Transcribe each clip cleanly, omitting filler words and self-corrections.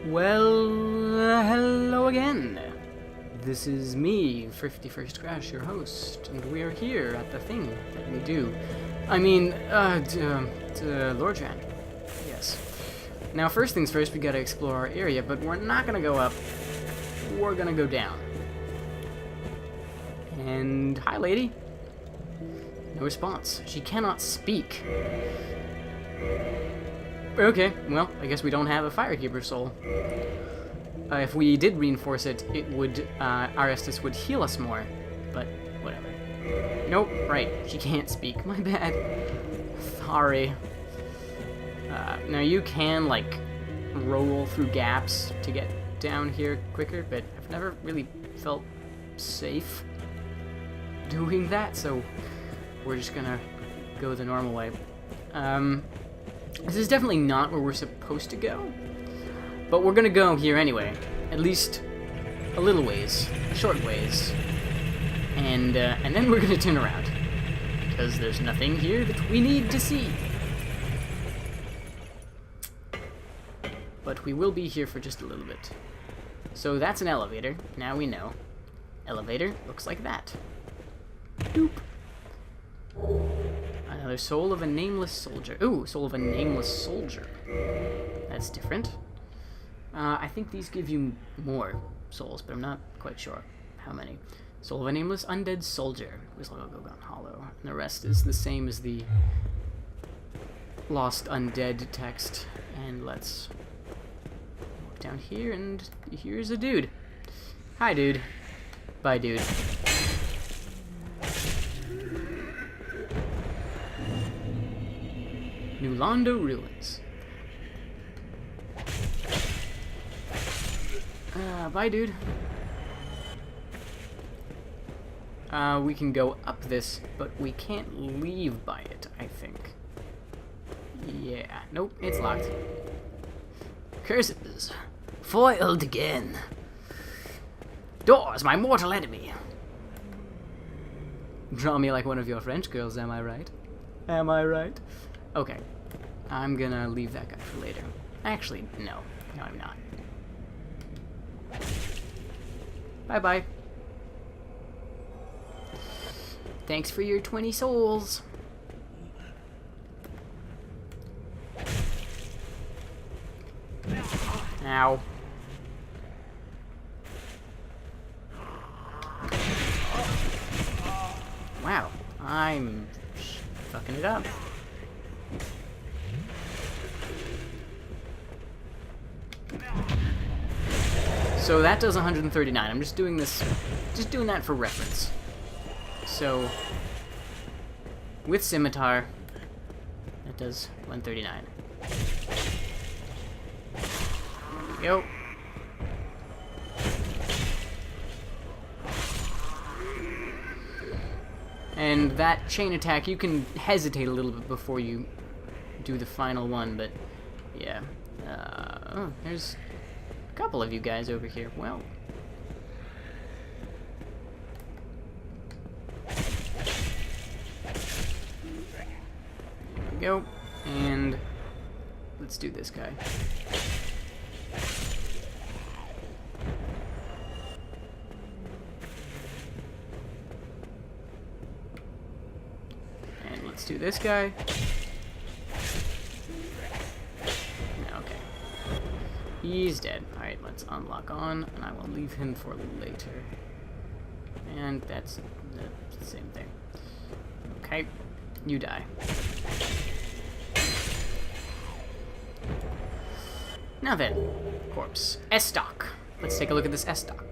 Well, hello again. This is me, 51st Crash, your host, and we are here at the thing that we do. I mean, Lord Jan. Yes. Now, first things first, we gotta explore our area, but we're not gonna go up. We're gonna go down. And, hi, lady. No response. She cannot speak. Okay, well, I guess we don't have a Firekeeper soul. If we did reinforce it, it would, our Estus would heal us more, but whatever. Nope, right, she can't speak, my bad. Sorry. Now you can, like, roll through gaps to get down here quicker, but I've never really felt safe doing that, so we're just gonna go the normal way. This is definitely not where we're supposed to go, but we're gonna go here anyway, at least a little ways, a short ways, and then we're gonna turn around, because there's nothing here that we need to see. But we will be here for just a little bit. So that's an elevator, now we know. Elevator looks like that. Doop. Another soul of a nameless soldier. Ooh, soul of a nameless soldier. That's different. I think these give you more souls, but I'm not quite sure how many. Soul of a nameless undead soldier. Who's gone hollow. And the rest is the same as the lost undead text. And let's walk down here, and here's a dude. Hi, dude. Bye, dude. New Londo Ruins. Bye, dude. We can go up this, but we can't leave by it, I think. Yeah. Nope, it's locked. Curses. Foiled again. Doors, my mortal enemy. Draw me like one of your French girls, am I right? Am I right? Okay. I'm gonna leave that guy for later. Actually, no. No, I'm not. Bye-bye. Thanks for your 20 souls. Ow. Wow, I'm fucking it up. So that does 139. I'm just doing this, doing that for reference. So with scimitar, that does 139. There we go. And that chain attack, you can hesitate a little bit before you do the final one, but yeah. Oh, there's a couple of you guys over here. Well. There we go. And let's do this guy. And let's do this guy. Okay. He's dead. Alright, let's unlock on, and I will leave him for later. And that's the same thing. Okay, you die. Now then, corpse. S-Stock. Let's take a look at this S-Stock.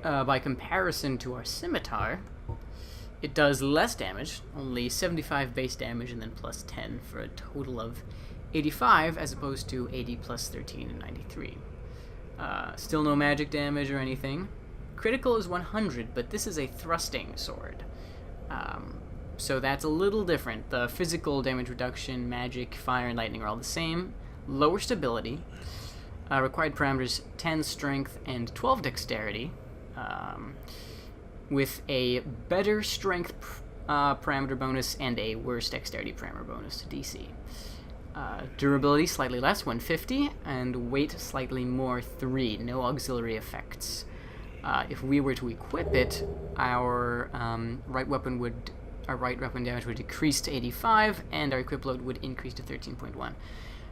By comparison to our scimitar, it does less damage, only 75 base damage and then plus 10 for a total of 85 as opposed to 80 plus 13 and 93. Still no magic damage or anything. Critical is 100, but this is a thrusting sword. So that's a little different. The physical damage reduction, magic, fire, and lightning are all the same. Lower stability. Required parameters 10 strength and 12 dexterity. With a better strength parameter bonus and a worse dexterity parameter bonus to DC. Durability slightly less, 150, and weight slightly more, 3. No auxiliary effects. If we were to equip it, our right weapon damage would decrease to 85, and our equip load would increase to 13.1.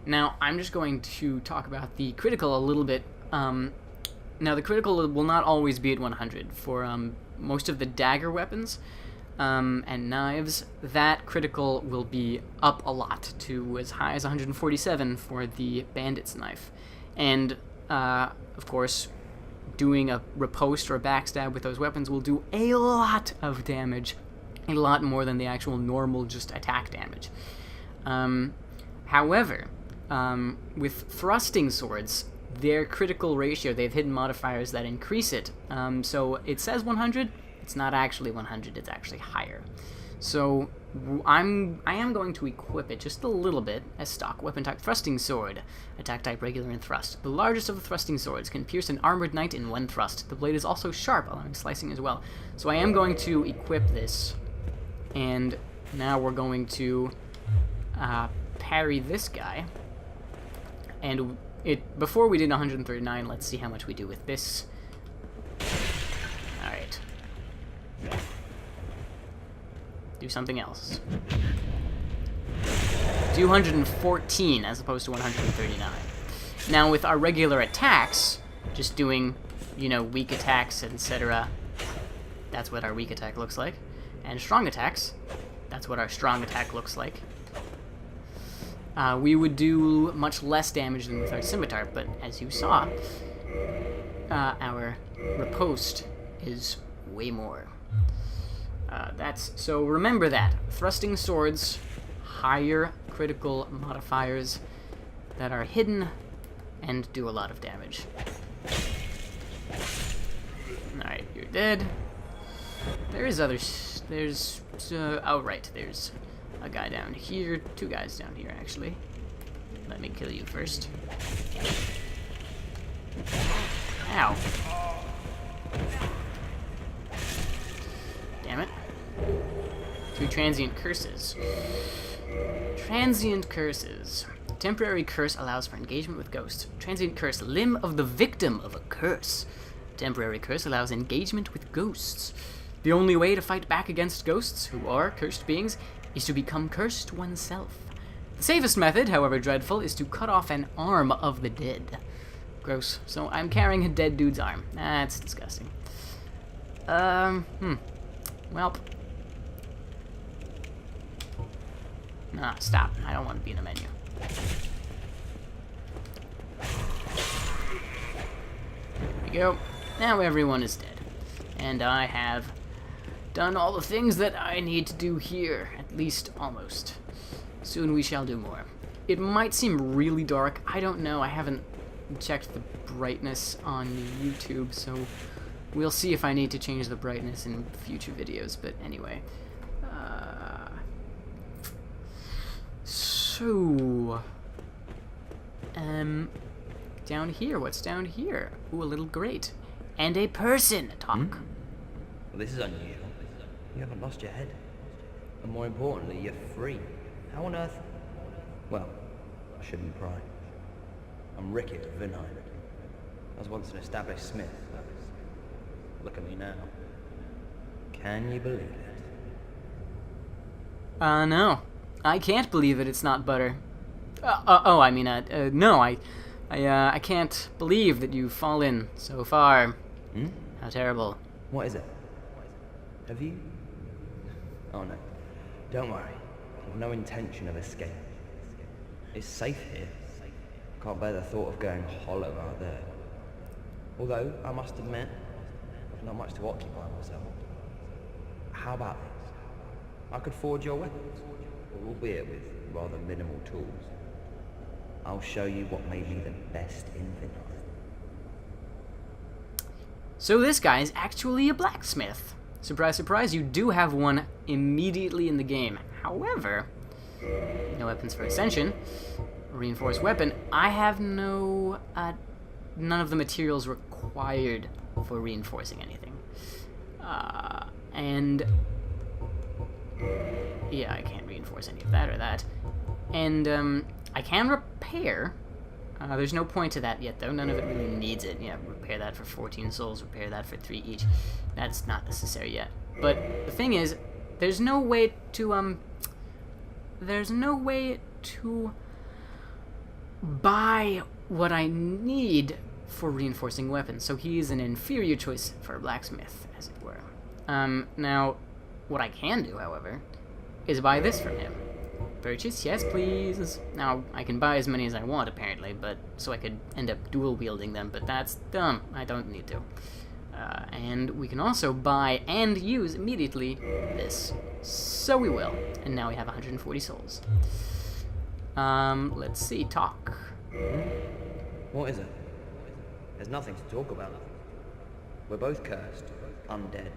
Now, I'm just going to talk about the critical a little bit. Now, the critical will not always be at 100. For most of the dagger weapons and knives, that critical will be up a lot to as high as 147 for the bandit's knife. And, of course, doing a riposte or a backstab with those weapons will do a lot of damage. A lot more than the actual normal just attack damage. However, with thrusting swords, their critical ratio, they've hidden modifiers that increase it. So it says 100, it's not actually 100, it's actually higher. So I am going to equip it just a little bit as stock weapon type thrusting sword, attack type regular and thrust. The largest of the thrusting swords can pierce an armored knight in 1 thrust. The blade is also sharp, allowing slicing as well. So I am going to equip this, and now we're going to parry this guy. And before we did 139, let's see how much we do with this. Alright. Do something else. 214 as opposed to 139. Now with our regular attacks, just doing, weak attacks, etc., that's what our weak attack looks like. And strong attacks, that's what our strong attack looks like. We would do much less damage than with our scimitar, but as you saw, our riposte is way more. So remember that. Thrusting swords, higher critical modifiers that are hidden and do a lot of damage. Alright, you're dead. There's others. There's a guy down here, 2 guys down here, actually. Let me kill you first. Ow. Damn it. 2 transient curses. Transient curses. Temporary curse allows for engagement with ghosts. Transient curse, limb of the victim of a curse. Temporary curse allows engagement with ghosts. The only way to fight back against ghosts, who are cursed beings, is to become cursed oneself. The safest method, however dreadful, is to cut off an arm of the dead. Gross. So I'm carrying a dead dude's arm. That's disgusting. Well. Nah, stop. I don't want to be in a menu. There we go. Now everyone is dead. And I have done all the things that I need to do here, at least almost. Soon we shall do more. It might seem really dark, I don't know, I haven't checked the brightness on YouTube, so we'll see if I need to change the brightness in future videos, but anyway. Down here, what's down here? Ooh, a little grate. And a person talk. Well, this is unusual. You haven't lost your head. And more importantly, you're free. How on earth? Well, I shouldn't pry. I'm Rickett of Vinheim. I was once an established smith. Look at me now. Can you believe it? No. I can't believe it, it's not butter. No, I can't believe that you've fallen so far. How terrible. What is it? Have you? Oh no. Don't worry. I've no intention of escape. It's safe here. Can't bear the thought of going hollow out there. Although, I must admit, I've not much to occupy myself. How about this? I could forge your weapons, albeit with rather minimal tools. I'll show you what may be the best in Vinheim. So this guy is actually a blacksmith. Surprise, surprise, you do have one immediately in the game. However, no weapons for ascension. Reinforced weapon. I have none of the materials required for reinforcing anything. And yeah, I can't reinforce any of that or that. And I I can repair. There's no point to that yet, though. None of it really needs it. Yeah, repair that for 14 souls, repair that for 3 each. That's not necessary yet. But the thing is, there's no way to, buy what I need for reinforcing weapons, so he is an inferior choice for a blacksmith, as it were. Now, what I can do, however, is buy this from him. Purchase, yes please. Now, I can buy as many as I want, apparently, but so I could end up dual-wielding them, but that's dumb. I don't need to. And we can also buy and use immediately this. So we will. And now we have 140 souls. Let's see, talk. What is it? There's nothing to talk about. We're both cursed, undead.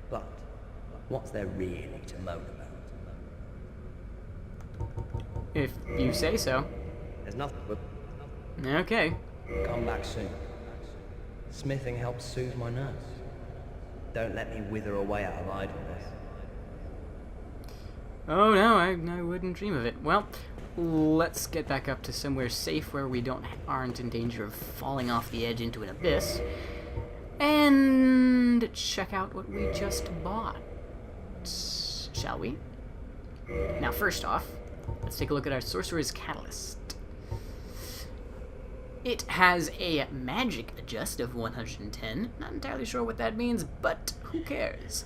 But what's there really to moan about? If you say so. There's nothing. Okay. Come back soon. Smithing helps soothe my nerves. Don't let me wither away out of idleness. Oh no, I wouldn't dream of it. Well, let's get back up to somewhere safe where we aren't in danger of falling off the edge into an abyss. And check out what we just bought. Shall we? Now, first off, let's take a look at our Sorcerer's Catalyst. It has a magic adjust of 110. Not entirely sure what that means, but who cares?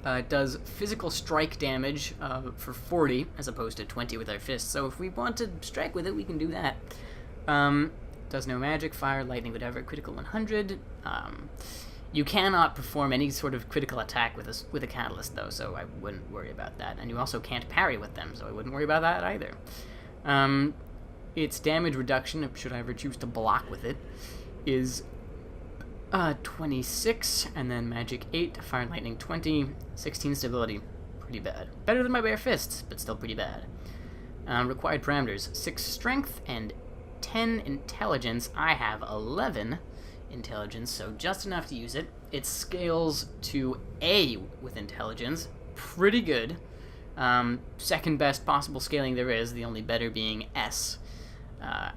It does physical strike damage for 40 as opposed to 20 with our fists. So if we want to strike with it, we can do that. Does no magic, fire, lightning, whatever. Critical 100. You cannot perform any sort of critical attack with a catalyst, though, so I wouldn't worry about that. And you also can't parry with them, so I wouldn't worry about that either. Its damage reduction, should I ever choose to block with it, is 26, and then magic 8, fire and lightning 20, 16 stability. Pretty bad. Better than my bare fists, but still pretty bad. Required parameters, 6 strength and 10 intelligence. I have 11 intelligence, so just enough to use it. It scales to A with intelligence. Pretty good. Second best possible scaling there is, the only better being S.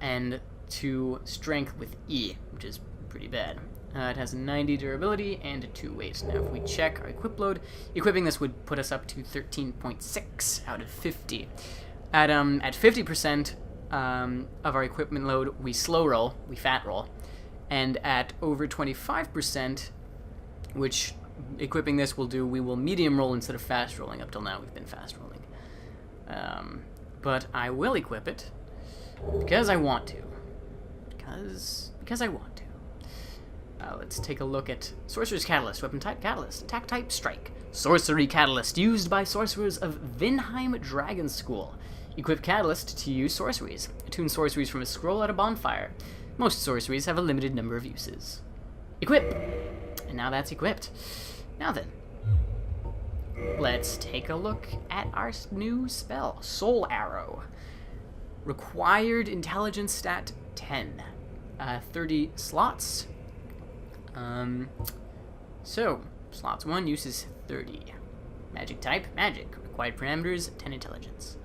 And to strength with E, which is pretty bad. It has 90 durability and 2 weight. Now, if we check our equip load, equipping this would put us up to 13.6 out of 50. At 50% of our equipment load, we slow roll, we fat roll, and at over 25%, which equipping this will do, we will medium roll instead of fast rolling. Up till now, we've been fast rolling. But I will equip it because I want to. Because I want to. Let's take a look at Sorcerer's Catalyst. Weapon type, Catalyst. Attack type, Strike. Sorcery Catalyst, used by sorcerers of Vinheim Dragon School. Equip Catalyst to use sorceries. Attune sorceries from a scroll at a bonfire. Most sorceries have a limited number of uses. Equip! And now that's equipped. Now then, let's take a look at our new spell, Soul Arrow. Required intelligence stat 10. 30 slots. So, slots 1 uses 30. Magic type, magic. Required parameters, 10 intelligence.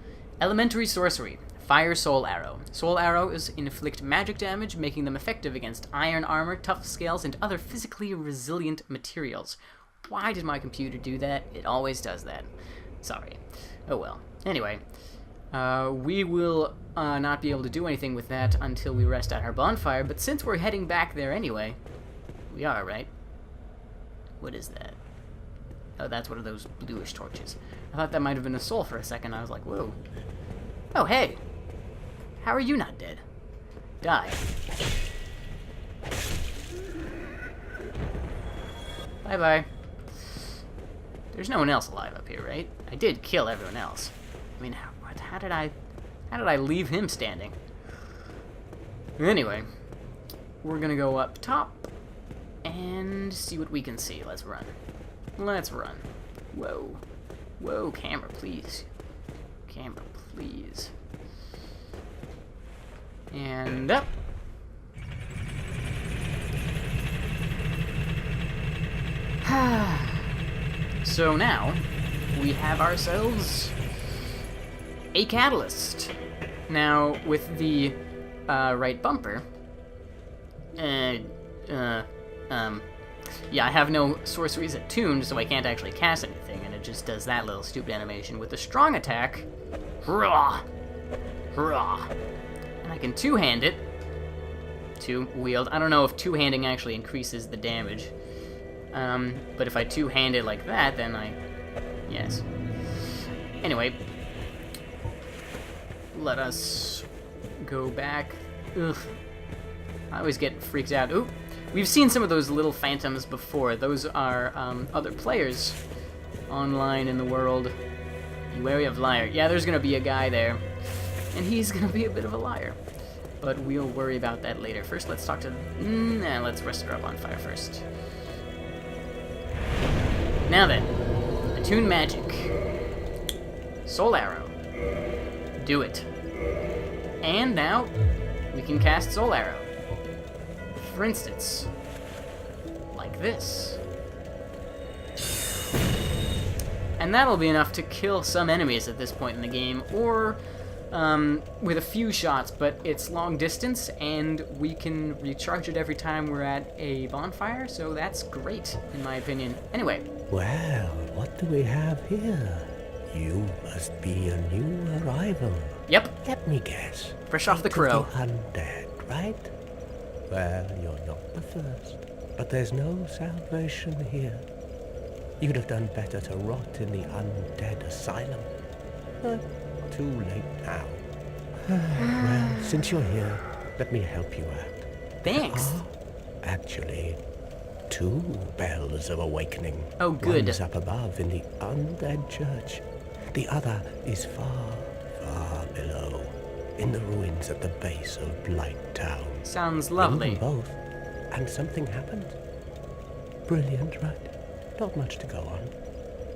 Elementary sorcery, Fire Soul Arrow. Soul Arrows inflict magic damage, making them effective against iron armor, tough scales, and other physically resilient materials. Why did my computer do that? It always does that. Sorry. Oh well. Anyway, we will not be able to do anything with that until we rest at our bonfire, but since we're heading back there anyway, we are, right? What is that? Oh, that's one of those bluish torches. I thought that might have been a soul for a second. I was like, whoa. Oh, hey. How are you not dead? Die. Bye-bye. There's no one else alive up here, right? I did kill everyone else. I mean, how did I leave him standing? Anyway, we're gonna go up top and see what we can see. Let's run. Let's run. Whoa. Whoa, camera, please. Camera, please. And up. So now, we have ourselves a catalyst. Now, with the right bumper, yeah, I have no sorceries attuned, so I can't actually cast anything, and it just does that little stupid animation. With the strong attack, hurrah, hurrah, and I can two-hand it, two-wield. I don't know if two-handing actually increases the damage, but if I two-hand it like that, then yes. Anyway, let us go back. Ugh. I always get freaked out. Ooh, we've seen some of those little phantoms before. Those are other players online in the world. Be wary of liar. Yeah, there's gonna be a guy there, and he's gonna be a bit of a liar. But we'll worry about that later. First, let's talk to... let's rest her up on fire first. Now then, attune magic. Soul arrow. Do it. And now, we can cast Soul Arrow. For instance, like this. And that'll be enough to kill some enemies at this point in the game, or with a few shots, but it's long distance, and we can recharge it every time we're at a bonfire, so that's great, in my opinion. Anyway. Well, what do we have here? You must be a new arrival. Yep. Let me guess. Fresh off the crow. Undead, right? Well, you're not the first. But there's no salvation here. You'd have done better to rot in the undead asylum. But too late now. Well, since you're here, let me help you out. Thanks. Actually, 2 bells of awakening. Oh, good. One's up above in the undead church. The other is far, far below, in the ruins at the base of Blight Town. Sounds lovely. Ring them both, and something happened. Brilliant, right? Not much to go on,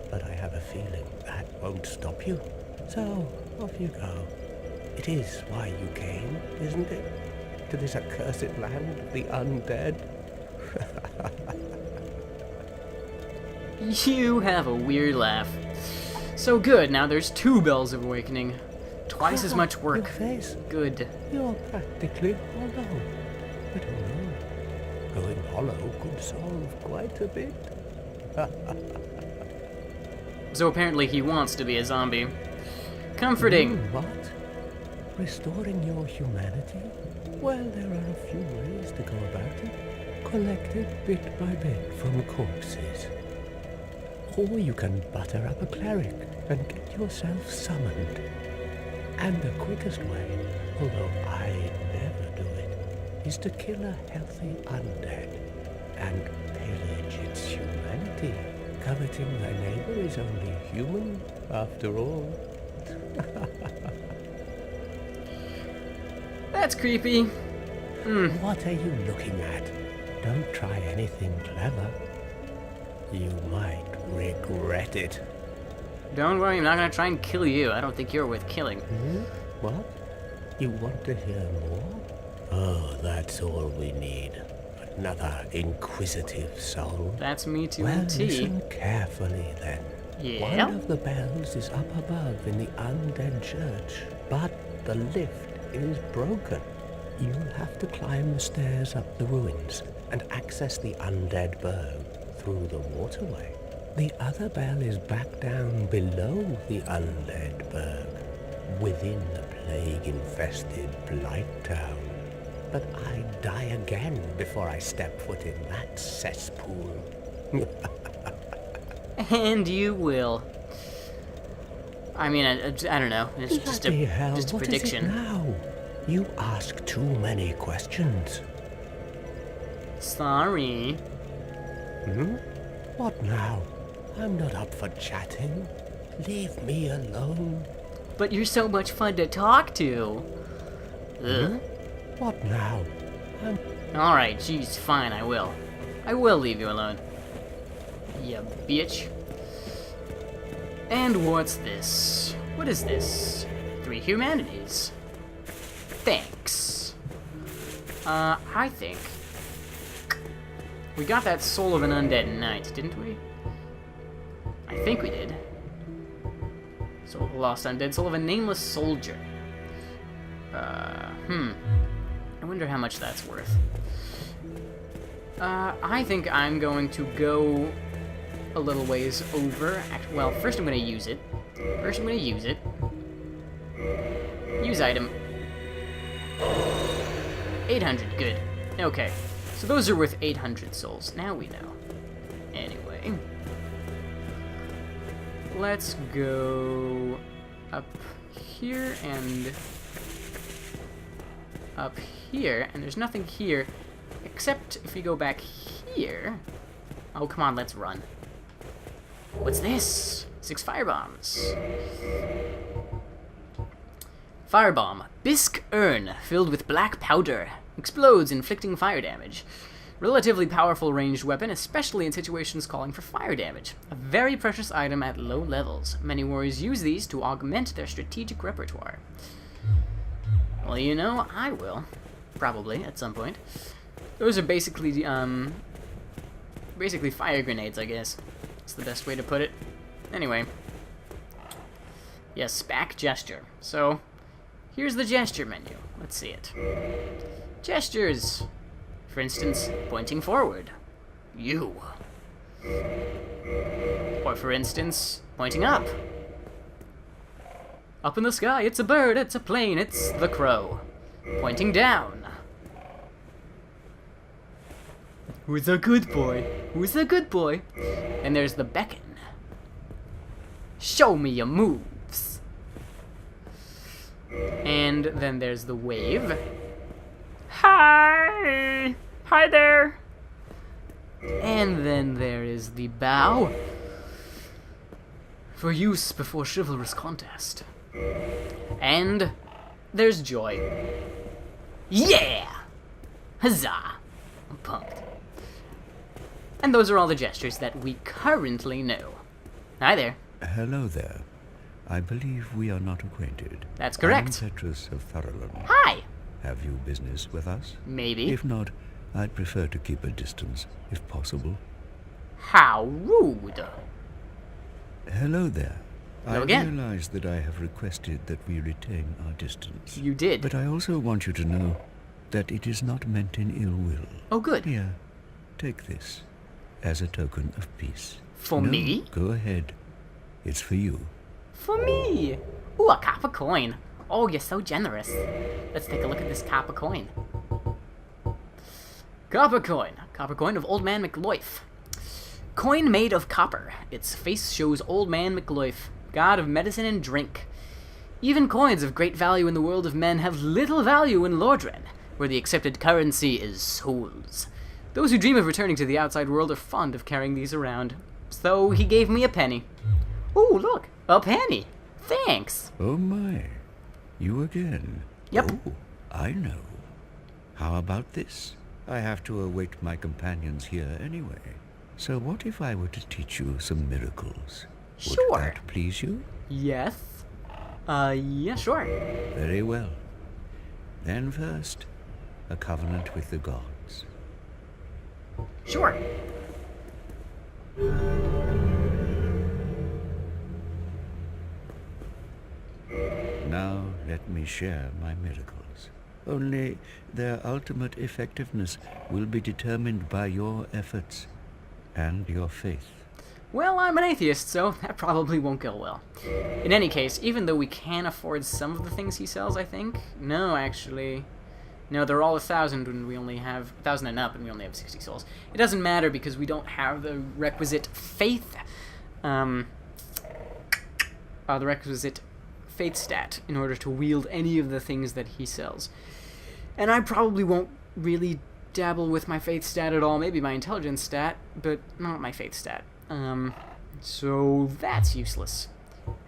but I have a feeling that won't stop you. So, off you go. It is why you came, isn't it? To this accursed land of the undead? You have a weird laugh. So good, now there's 2 bells of awakening. Twice as much work. Your face. Good. You're practically hollow. I don't know. Going hollow could solve quite a bit. So apparently he wants to be a zombie. Comforting. What? Restoring your humanity? Well, there are a few ways to go about it. Collected bit by bit from corpses. Or you can butter up a cleric and get yourself summoned. And the quickest way, although I never do it, is to kill a healthy undead and pillage its humanity. Coveting thy neighbor is only human, after all. That's creepy. What are you looking at? Don't try anything clever. You might regret it. Don't worry, I'm not gonna try and kill you. I don't think you're worth killing. What? You want to hear more? Oh, that's all we need. Another inquisitive soul. That's me to Well, T. listen carefully then. Yeah? One of the bells is up above in the undead church, but the lift is broken. You'll have to climb the stairs up the ruins and access the undead burg through the waterway. The other bell is back down below the undead burg, within the plague-infested Blight Town. But I'd die again before I step foot in that cesspool. And you will. I mean, I don't know. It's just a What is it prediction. now? You ask too many questions. Sorry. What now? I'm not up for chatting. Leave me alone. But you're so much fun to talk to. Ugh. What now? Alright, geez, fine, I will. I will leave you alone. Ya bitch. And what's this? What is this? 3 humanities. Thanks. I think we got that soul of an undead knight, didn't we? I think we did. Soul of a lost undead. Soul of a nameless soldier. I wonder how much that's worth. I think I'm going to go a little ways over. Well, first I'm going to use it. Use item. 800, good. Okay, so those are worth 800 souls. Now we know. Anyway. Let's go up here and up here, and there's nothing here, except if we go back here. Oh, come on, let's run. What's this? 6 firebombs. Firebomb. Bisque urn filled with black powder. Explodes, inflicting fire damage. Relatively powerful ranged weapon, especially in situations calling for fire damage. A very precious item at low levels. Many warriors use these to augment their strategic repertoire. Well, you know, I will. Probably, at some point. Those are basically fire grenades, I guess. That's the best way to put it. Anyway. Yes, back gesture. So, here's the gesture menu. Let's see it. Gestures. For instance, pointing forward. You. Or for instance, pointing up. Up in the sky, it's a bird, it's a plane, it's the crow. Pointing down. Who's a good boy? Who's a good boy? And there's the beckon. Show me your moves. And then there's the wave. Hi! Hi there! And then there is the bow. For use before chivalrous contest. And there's joy. Yeah! Huzzah! I'm pumped. And those are all the gestures that we currently know. Hi there. Hello there. I believe we are not acquainted. That's correct. I'm Petrus of Firelink. Hi! Have you business with us? Maybe. If not, I'd prefer to keep a distance, if possible. How rude. Hello there. Hello I again. realize that I have requested that we retain our distance. You did. But I also want you to know that it is not meant in ill will. Oh, good. Here, take this as a token of peace. For No, me? Go ahead. It's for you. For me! Ooh, a copper coin. Oh, you're so generous. Let's take a look at this copper coin. Copper coin. Copper coin of Old Man McLoif. Coin made of copper. Its face shows Old Man McLoif, god of medicine and drink. Even coins of great value in the world of men have little value in Lordran, where the accepted currency is souls. Those who dream of returning to the outside world are fond of carrying these around. So he gave me a penny. Ooh, look, a penny. Thanks. Oh my. You again? Yep. Oh, I know. How about this? I have to await my companions here anyway. So what if I were to teach you some miracles? Would Sure. that please you? Yes. Yeah, sure. Very well. Then first, a covenant with the gods. Sure. Now let me share my miracles. Only their ultimate effectiveness will be determined by your efforts and your faith. Well, I'm an atheist, so that probably won't go well. In any case, even though we can afford some of the things he sells, I think. No, actually. No, they're all 1,000 when we only have 1,000 and up, and we only have 60 souls. It doesn't matter because we don't have the requisite faith. The requisite faith stat in order to wield any of the things that he sells. And I probably won't really dabble with my faith stat at all. Maybe my intelligence stat, but not my faith stat. So that's useless.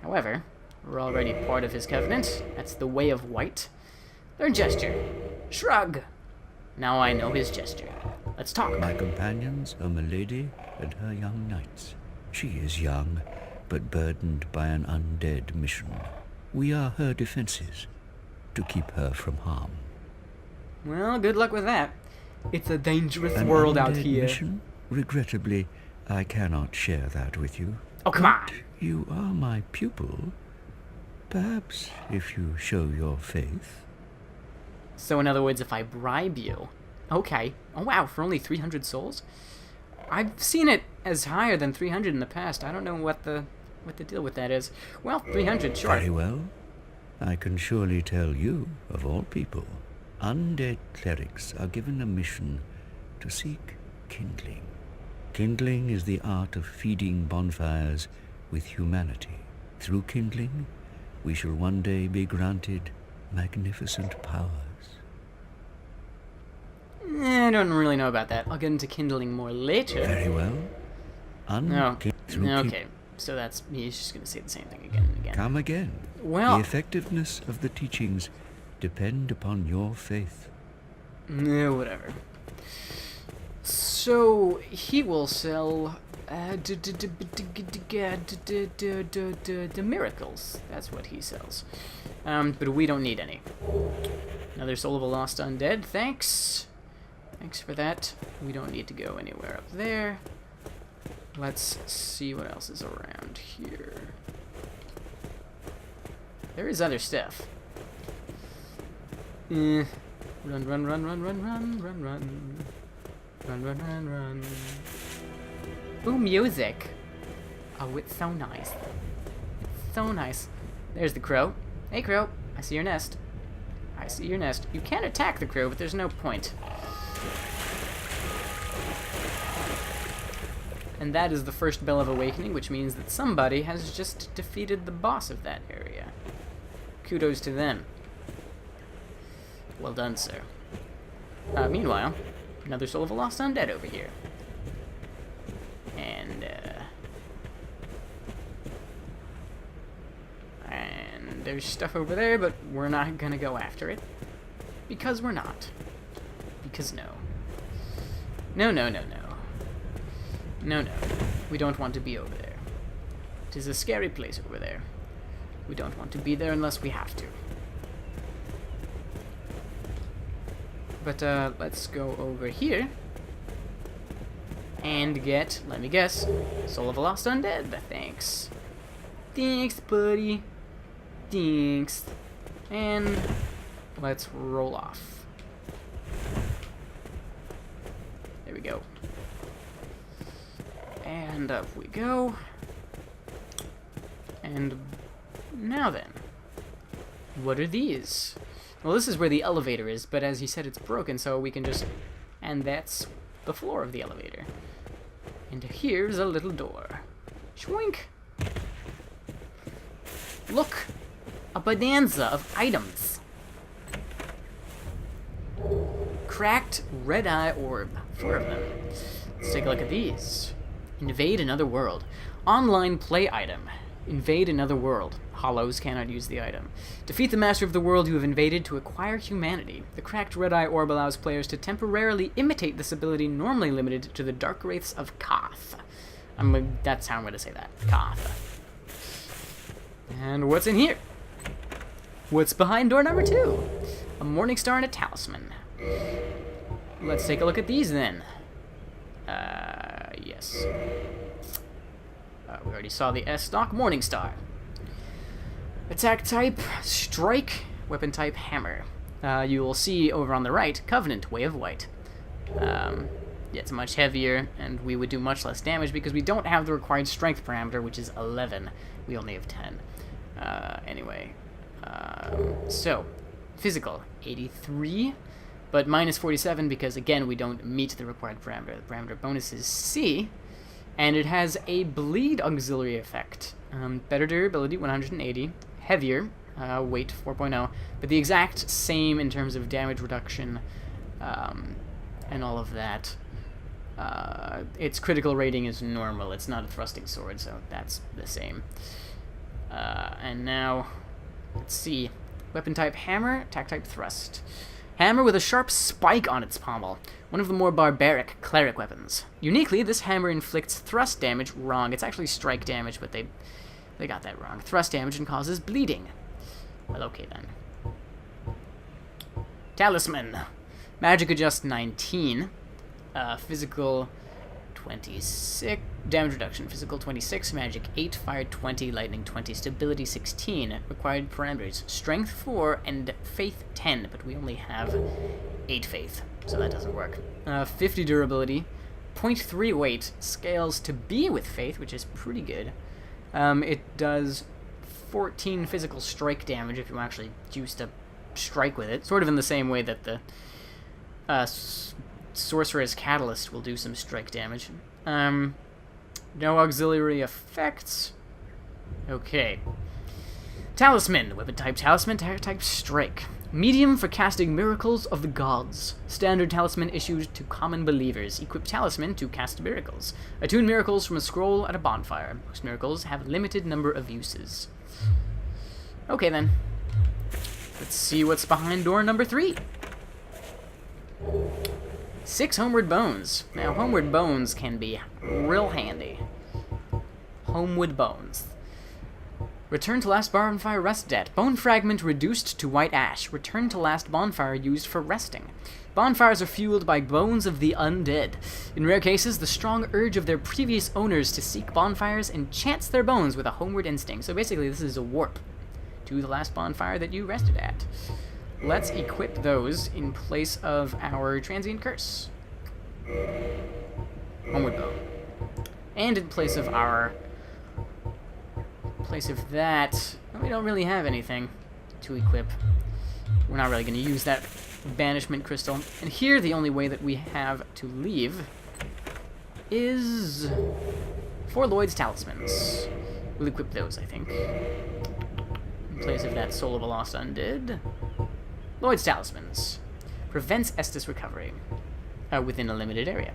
However, we're already part of his covenant. That's the way of white. Learn gesture. Shrug. Now I know his gesture. Let's talk. My companions are Milady and her young knights. She is young, but burdened by an undead mission. We are her defenses, to keep her from harm. Well, good luck with that. It's a dangerous An world out undead here. mission? Regrettably, I cannot share that with you. Oh, come on. You are my pupil, Perhaps if you show your faith. So in other words, if I bribe you. Okay. Oh wow, for only 300 souls? I've seen it as higher than 300 in the past. I don't know what the deal with that is. Well, 300, sure. Very well. I can surely tell you, of all people, undead clerics are given a mission to seek kindling. Kindling is the art of feeding bonfires with humanity. Through kindling, we shall one day be granted magnificent powers. I don't really know about that. I'll get into kindling more later. Very well. Okay. So he's just going to say the same thing again and again. Come again. Well, the effectiveness of the teachings depend upon your faith. Whatever. So he will sell the miracles. That's what he sells. But we don't need any. Another soul of a lost undead. Thanks. Thanks for that. We don't need to go anywhere up there. Let's see what else is around here. There is other stuff. Run, run, run, run, run, run, run, run, run. Run, run, run, run. Ooh, music. Oh, it's so nice. It's so nice. There's the crow. Hey, crow. I see your nest. I see your nest. You can attack the crow, but there's no point. And that is the first Bell of Awakening, which means that somebody has just defeated the boss of that area. Kudos to them. Well done, sir. Meanwhile, another soul of a lost undead over here. And there's stuff over there, but we're not gonna go after it. Because we're not. Because no. No, no, no, no. No, no. We don't want to be over there. It is a scary place over there. We don't want to be there unless we have to. But, let's go over here. And get, let me guess, Soul of a Lost Undead. Thanks. Thanks, buddy. Thanks. And let's roll off. There we go. And up we go. And now then, what are these? Well, this is where the elevator is, but as he said, it's broken, so we can just... And that's the floor of the elevator. And here's a little door. Schwink! Look! A bonanza of items! Cracked red-eye orb. 4 of them. Let's take a look at these. Invade another world. Online play item. Invade another world. Hollows cannot use the item. Defeat the master of the world you have invaded to acquire humanity. The cracked red-eye orb allows players to temporarily imitate this ability normally limited to the dark wraiths of Koth. That's how I'm going to say that. Koth. And what's in here? What's behind door number 2? A morning star and a talisman. Let's take a look at these then. Yes. We already saw the S-Stock Morning Star. Attack type, Strike. Weapon type, Hammer. You will see over on the right, Covenant, Way of White. Yeah, it's much heavier, and we would do much less damage because we don't have the required strength parameter, which is 11. We only have 10. Anyway. So, physical, 83. But minus 47 because, again, we don't meet the required parameter. The parameter bonus is C, and it has a bleed auxiliary effect. Better durability, 180. Heavier, weight, 4.0. But the exact same in terms of damage reduction and all of that. Its critical rating is normal. It's not a thrusting sword, so that's the same. And now, let's see. Weapon type Hammer, attack type Thrust. Hammer with a sharp spike on its pommel. One of the more barbaric cleric weapons. Uniquely, this hammer inflicts thrust damage. Wrong. It's actually strike damage, but they got that wrong. Thrust damage and causes bleeding. Well, okay then. Talisman. Magic adjust 19. Physical 26 damage reduction, physical 26, magic 8, fire 20, lightning 20, stability 16. Required parameters: strength 4 and faith 10, but we only have 8 faith, so that doesn't work. 50 durability, 0.3 weight, scales to be with faith, which is pretty good. It does 14 physical strike damage if you actually choose to strike with it, sort of in the same way that the Sorcerer's Catalyst will do some strike damage. No auxiliary effects. Okay. Talisman. Weapon type Talisman. Type Strike. Medium for casting Miracles of the Gods. Standard Talisman issued to common believers. Equip Talisman to cast miracles. Attune miracles from a scroll at a bonfire. Most miracles have a limited number of uses. Okay then. Let's see what's behind door number 3. 6 Homeward Bones. Now, Homeward Bones can be real handy. Homeward Bones. Return to last bonfire rest debt. Bone fragment reduced to white ash. Return to last bonfire used for resting. Bonfires are fueled by bones of the undead. In rare cases, the strong urge of their previous owners to seek bonfires enchants their bones with a homeward instinct. So basically, this is a warp to the last bonfire that you rested at. Let's equip those in place of our Transient Curse. Homeward Bone. And in place of our... that, we don't really have anything to equip. We're not really going to use that Banishment Crystal. And here, the only way that we have to leave is for Lloyd's Talismans. We'll equip those, I think. In place of that Soul of a Lost Undead. Lloyd's Talismans. Prevents Estus recovery within a limited area.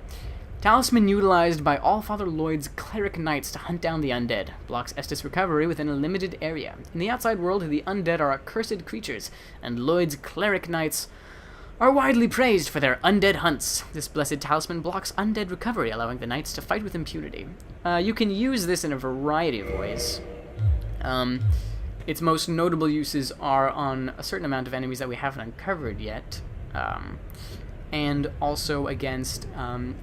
Talisman utilized by Allfather Lloyd's Cleric Knights to hunt down the undead. Blocks Estus recovery within a limited area. In the outside world, the undead are accursed creatures, and Lloyd's Cleric Knights are widely praised for their undead hunts. This blessed talisman blocks undead recovery, allowing the knights to fight with impunity. You can use this in a variety of ways. Its most notable uses are on a certain amount of enemies that we haven't uncovered yet, and also against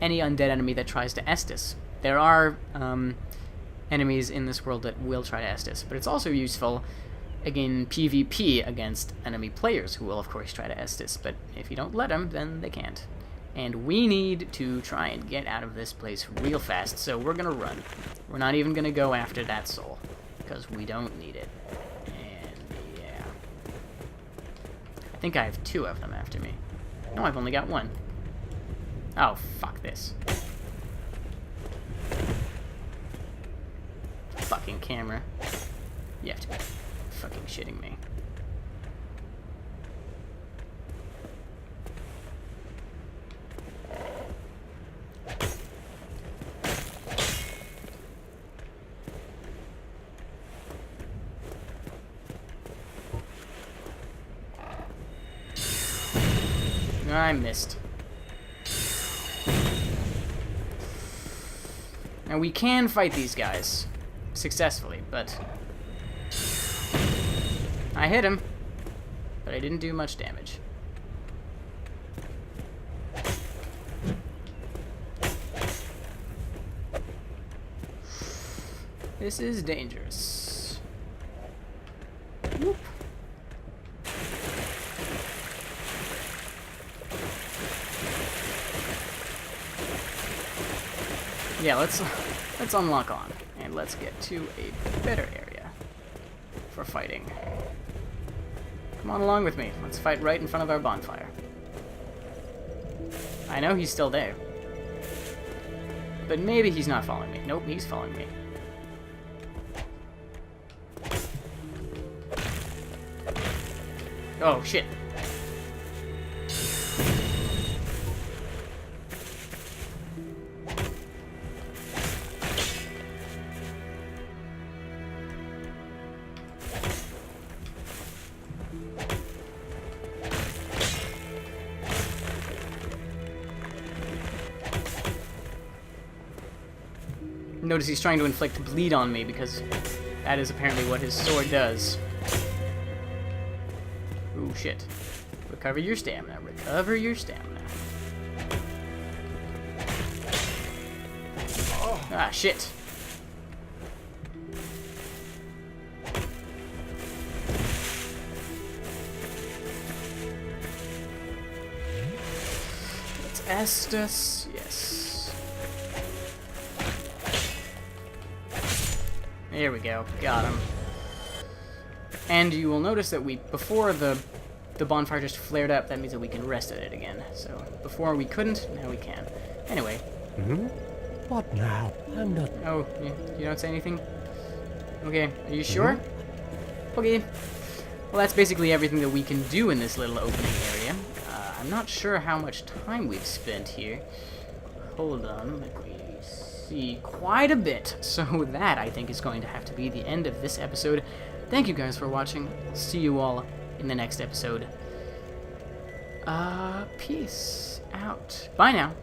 any undead enemy that tries to Estus. There are enemies in this world that will try to Estus, but it's also useful in PvP against enemy players who will, of course, try to Estus, but if you don't let them, then they can't. And we need to try and get out of this place real fast, so we're gonna run. We're not even gonna go after that soul, because we don't need it. I think I have 2 of them after me. No, I've only got 1. Oh, fuck this. Fucking camera. You have to be fucking shitting me. I missed. Now we can fight these guys successfully, but I hit him, but I didn't do much damage. This is dangerous. Whoop. Yeah, let's unlock on, and let's get to a better area for fighting. Come on along with me. Let's fight right in front of our bonfire. I know he's still there. But maybe he's not following me. Nope, he's following me. Oh, shit. Notice he's trying to inflict bleed on me because that is apparently what his sword does. Ooh, shit. Recover your stamina. Recover your stamina. Ah, shit. It's Estes. Yes. There we go. Got him. And you will notice that before the bonfire just flared up, that means that we can rest at it again. So before we couldn't, now we can. Anyway. Hmm? What now? I'm not... Oh, you don't say anything? Okay, are you sure? Okay. Well, that's basically everything that we can do in this little opening area. I'm not sure how much time we've spent here. Hold on, let me see. Quite a bit. So that, I think, is going to have to be the end of this episode. Thank you guys for watching. See you all in the next episode. Peace out. Bye now.